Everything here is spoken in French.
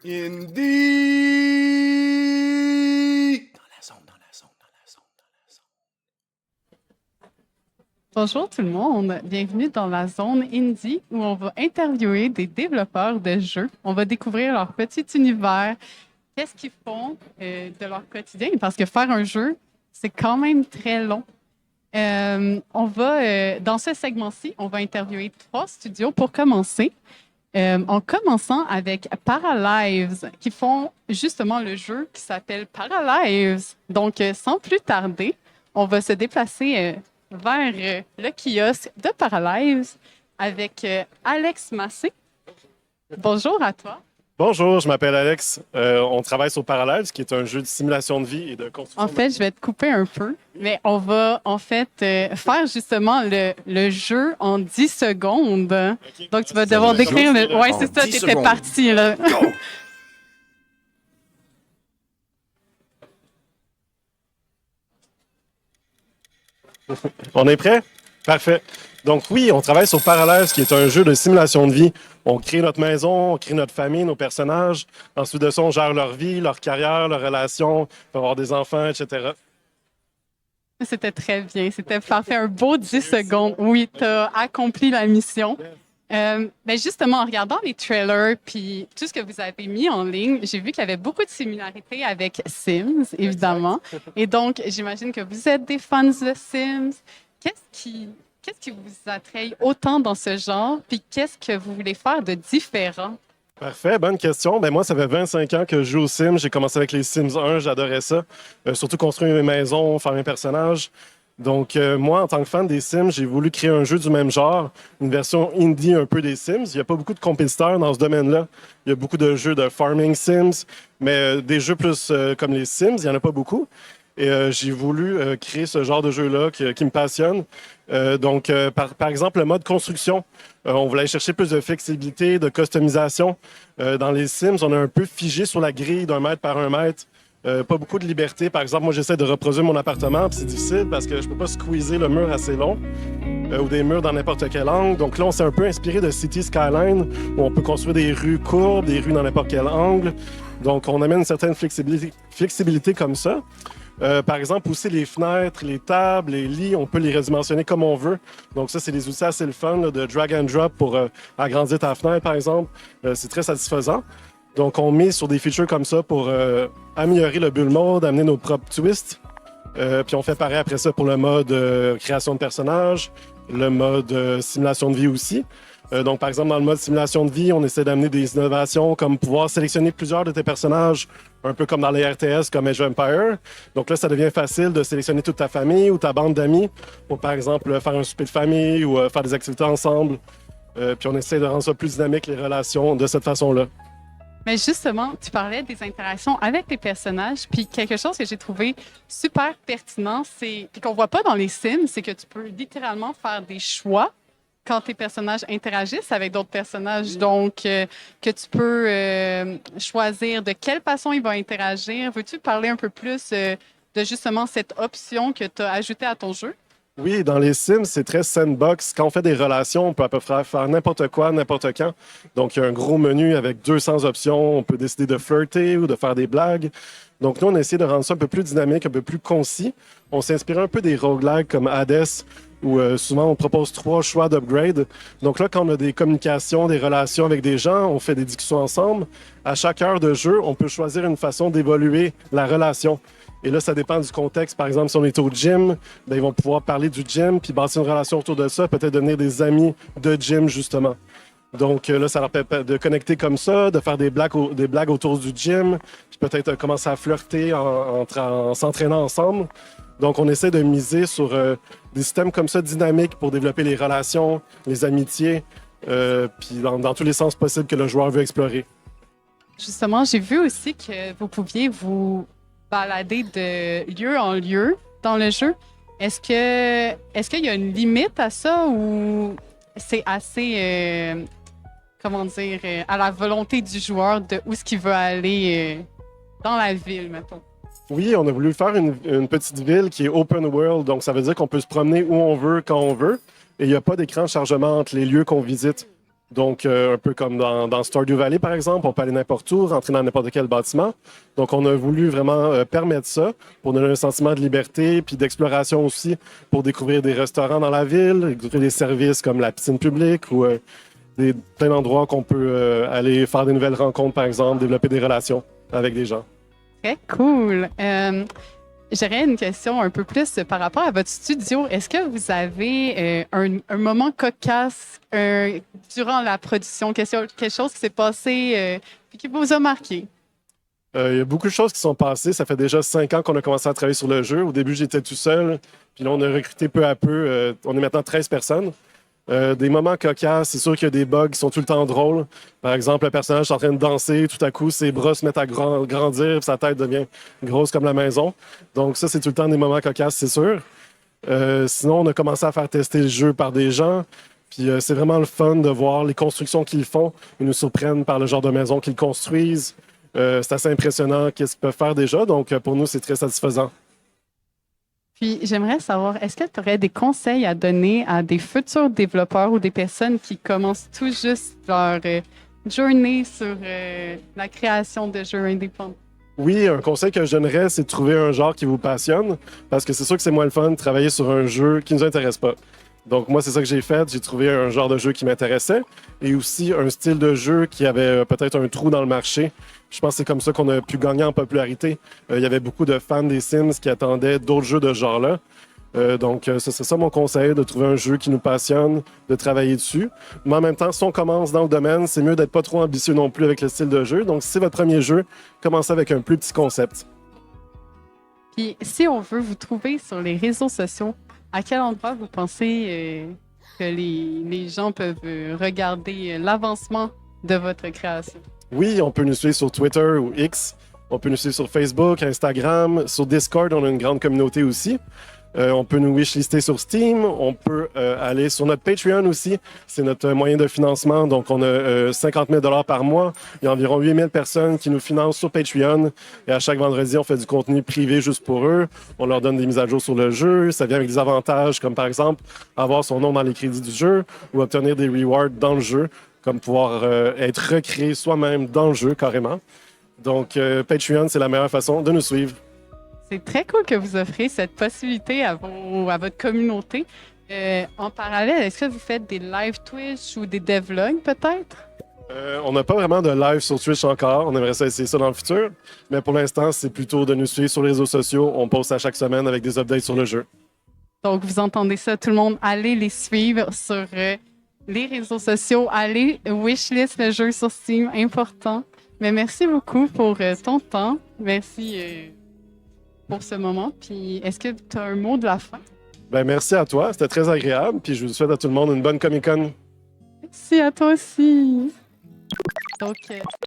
Indie! Dans la zone, dans la zone, dans la zone, dans la zone. Bonjour tout le monde, bienvenue dans la zone Indie où on va interviewer des développeurs de jeux. On va découvrir leur petit univers, qu'est-ce qu'ils font de leur quotidien, parce que faire un jeu, c'est quand même très long. Dans ce segment-ci, on va interviewer 3 studios pour commencer. En commençant avec Paralives, qui font justement le jeu qui s'appelle Paralives. Donc, sans plus tarder, on va se déplacer vers le kiosque de Paralives avec Alex Massé. Bonjour à toi. Bonjour, je m'appelle Alex. On travaille sur Parallels, qui est un jeu de simulation de vie et de construction. En fait, je vais te couper un peu, mais on va en fait faire justement le jeu en 10 secondes. Okay. Donc, tu vas devoir décrire le... Oui, c'est ça, tu étais parti, là. Go! On est prêt? Parfait. Donc oui, on travaille sur Parallels, qui est un jeu de simulation de vie. On crée notre maison, on crée notre famille, nos personnages. Ensuite de ça, on gère leur vie, leur carrière, leurs relations, on peut avoir des enfants, etc. C'était très bien. C'était parfait. Un beau 10 secondes. Oui, tu as accompli la mission. Ben justement, en regardant les trailers puis tout ce que vous avez mis en ligne, j'ai vu qu'il y avait beaucoup de similarités avec Sims, évidemment. Et donc, j'imagine que vous êtes des fans de Sims. Qu'est-ce qui vous attraille autant dans ce genre? Puis qu'est-ce que vous voulez faire de différent? Parfait, bonne question. Ben moi, ça fait 25 ans que je joue aux Sims. J'ai commencé avec les Sims 1, j'adorais ça. Surtout construire mes maisons, faire mes personnages. Donc, moi, en tant que fan des Sims, j'ai voulu créer un jeu du même genre, une version indie un peu des Sims. Il n'y a pas beaucoup de compétiteurs dans ce domaine-là. Il y a beaucoup de jeux de farming Sims, mais des jeux plus comme les Sims, il n'y en a pas beaucoup. Et j'ai voulu créer ce genre de jeu-là qui me passionne. Par exemple, le mode construction. On voulait aller chercher plus de flexibilité, de customisation. Dans les Sims, on est un peu figé sur la grille d'1 mètre par 1 mètre. Pas beaucoup de liberté. Par exemple, moi, j'essaie de reproduire mon appartement, puis c'est difficile parce que je peux pas squeezer le mur assez long ou des murs dans n'importe quel angle. Donc là, on s'est un peu inspiré de City Skyline, où on peut construire des rues courbes, des rues dans n'importe quel angle. Donc, on amène une certaine flexibilité comme ça. Par exemple, aussi les fenêtres, les tables, les lits, on peut les redimensionner comme on veut. Donc ça, c'est des outils assez le fun là, de drag and drop pour agrandir ta fenêtre, par exemple. C'est très satisfaisant. Donc, on met sur des features comme ça pour améliorer le build mode, amener nos propres twists. Puis on fait pareil après ça pour le mode création de personnages, le mode simulation de vie aussi. Donc, par exemple, dans le mode simulation de vie, on essaie d'amener des innovations comme pouvoir sélectionner plusieurs de tes personnages, un peu comme dans les RTS comme Age of Empires. Donc là, ça devient facile de sélectionner toute ta famille ou ta bande d'amis pour, par exemple, faire un souper de famille ou faire des activités ensemble. Puis on essaie de rendre ça plus dynamique, les relations, de cette façon-là. Mais justement, tu parlais des interactions avec les personnages, puis quelque chose que j'ai trouvé super pertinent, puis qu'on voit pas dans les Sims, c'est que tu peux littéralement faire des choix quand tes personnages interagissent avec d'autres personnages. Donc, que tu peux choisir de quelle façon ils vont interagir. Veux-tu parler un peu plus de justement cette option que tu as ajoutée à ton jeu? Oui, dans les Sims, c'est très sandbox. Quand on fait des relations, on peut à peu près faire n'importe quoi, n'importe quand. Donc, il y a un gros menu avec 200 options. On peut décider de flirter ou de faire des blagues. Donc, nous, on a essayé de rendre ça un peu plus dynamique, un peu plus concis. On s'est inspiré un peu des roguelikes comme Hades, où souvent on propose 3 choix d'upgrade. Donc là, quand on a des communications, des relations avec des gens, on fait des discussions ensemble. À chaque heure de jeu, on peut choisir une façon d'évoluer la relation. Et là, ça dépend du contexte. Par exemple, si on est au gym, bien, ils vont pouvoir parler du gym, puis bâtir une relation autour de ça, peut-être devenir des amis de gym, justement. Donc là, ça leur permet de connecter comme ça, de faire des blagues autour du gym, puis peut-être commencer à flirter en s'entraînant ensemble. Donc, on essaie de miser sur des systèmes comme ça dynamiques pour développer les relations, les amitiés, puis dans tous les sens possibles que le joueur veut explorer. Justement, j'ai vu aussi que vous pouviez vous balader de lieu en lieu dans le jeu. Est-ce qu'il y a une limite à ça ou c'est assez, à la volonté du joueur de où est-ce qu'il veut aller dans la ville, mettons? Oui, on a voulu faire une petite ville qui est open world, donc ça veut dire qu'on peut se promener où on veut, quand on veut, et il n'y a pas d'écran de chargement entre les lieux qu'on visite. Donc, un peu comme dans Stardew Valley, par exemple, on peut aller n'importe où, rentrer dans n'importe quel bâtiment. Donc, on a voulu vraiment permettre ça pour donner un sentiment de liberté puis d'exploration aussi pour découvrir des restaurants dans la ville, découvrir des services comme la piscine publique ou plein d'endroits qu'on peut aller faire des nouvelles rencontres, par exemple, développer des relations avec des gens. Très cool. J'aurais une question un peu plus par rapport à votre studio. Est-ce que vous avez un moment cocasse durant la production, quelque chose qui s'est passé et qui vous a marqué? Il y a beaucoup de choses qui sont passées. Ça fait déjà 5 ans qu'on a commencé à travailler sur le jeu. Au début, j'étais tout seul. Puis là, on a recruté peu à peu. On est maintenant 13 personnes. Des moments cocasses, c'est sûr qu'il y a des bugs qui sont tout le temps drôles. Par exemple, le personnage est en train de danser, tout à coup, ses bras se mettent à grandir, puis sa tête devient grosse comme la maison. Donc ça, c'est tout le temps des moments cocasses, c'est sûr. Sinon, on a commencé à faire tester le jeu par des gens. Puis c'est vraiment le fun de voir les constructions qu'ils font. Ils nous surprennent par le genre de maison qu'ils construisent. C'est assez impressionnant qu'est-ce qu'ils peuvent faire déjà. Donc pour nous, c'est très satisfaisant. Puis, j'aimerais savoir, est-ce que tu aurais des conseils à donner à des futurs développeurs ou des personnes qui commencent tout juste leur journée sur la création de jeux indépendants? Oui, un conseil que je donnerais, c'est de trouver un genre qui vous passionne, parce que c'est sûr que c'est moins le fun de travailler sur un jeu qui ne nous intéresse pas. Donc moi, c'est ça que j'ai fait. J'ai trouvé un genre de jeu qui m'intéressait et aussi un style de jeu qui avait peut-être un trou dans le marché. Je pense que c'est comme ça qu'on a pu gagner en popularité. Il y avait beaucoup de fans des Sims qui attendaient d'autres jeux de ce genre-là. Donc, ce serait ça mon conseil, de trouver un jeu qui nous passionne, de travailler dessus. Mais en même temps, si on commence dans le domaine, c'est mieux d'être pas trop ambitieux non plus avec le style de jeu. Donc, si c'est votre premier jeu, commencez avec un plus petit concept. Puis, si on veut vous trouver sur les réseaux sociaux, à quel endroit vous pensez que les gens peuvent regarder l'avancement de votre création? Oui, on peut nous suivre sur Twitter ou X. On peut nous suivre sur Facebook, Instagram. Sur Discord, on a une grande communauté aussi. On peut nous wishlister sur Steam. On peut aller sur notre Patreon aussi. C'est notre moyen de financement. Donc, on a 50 000 $ par mois. Il y a environ 8 000 personnes qui nous financent sur Patreon. Et à chaque vendredi, on fait du contenu privé juste pour eux. On leur donne des mises à jour sur le jeu. Ça vient avec des avantages comme, par exemple, avoir son nom dans les crédits du jeu ou obtenir des rewards dans le jeu, comme pouvoir être recréé soi-même dans le jeu, carrément. Donc, Patreon, c'est la meilleure façon de nous suivre. C'est très cool que vous offrez cette possibilité à votre communauté. En parallèle, est-ce que vous faites des live Twitch ou des devlogs peut-être? On n'a pas vraiment de live sur Twitch encore. On aimerait ça essayer ça dans le futur. Mais pour l'instant, c'est plutôt de nous suivre sur les réseaux sociaux. On poste à chaque semaine avec des updates sur le jeu. Donc, vous entendez ça, tout le monde, allez les suivre sur les réseaux sociaux. Allez wishlist le jeu sur Steam, important. Mais merci beaucoup pour ton temps. Merci pour ce moment. Puis, est-ce que tu as un mot de la fin? Ben, merci à toi. C'était très agréable. Puis je vous souhaite à tout le monde une bonne Comic-Con. Merci à toi aussi. Donc,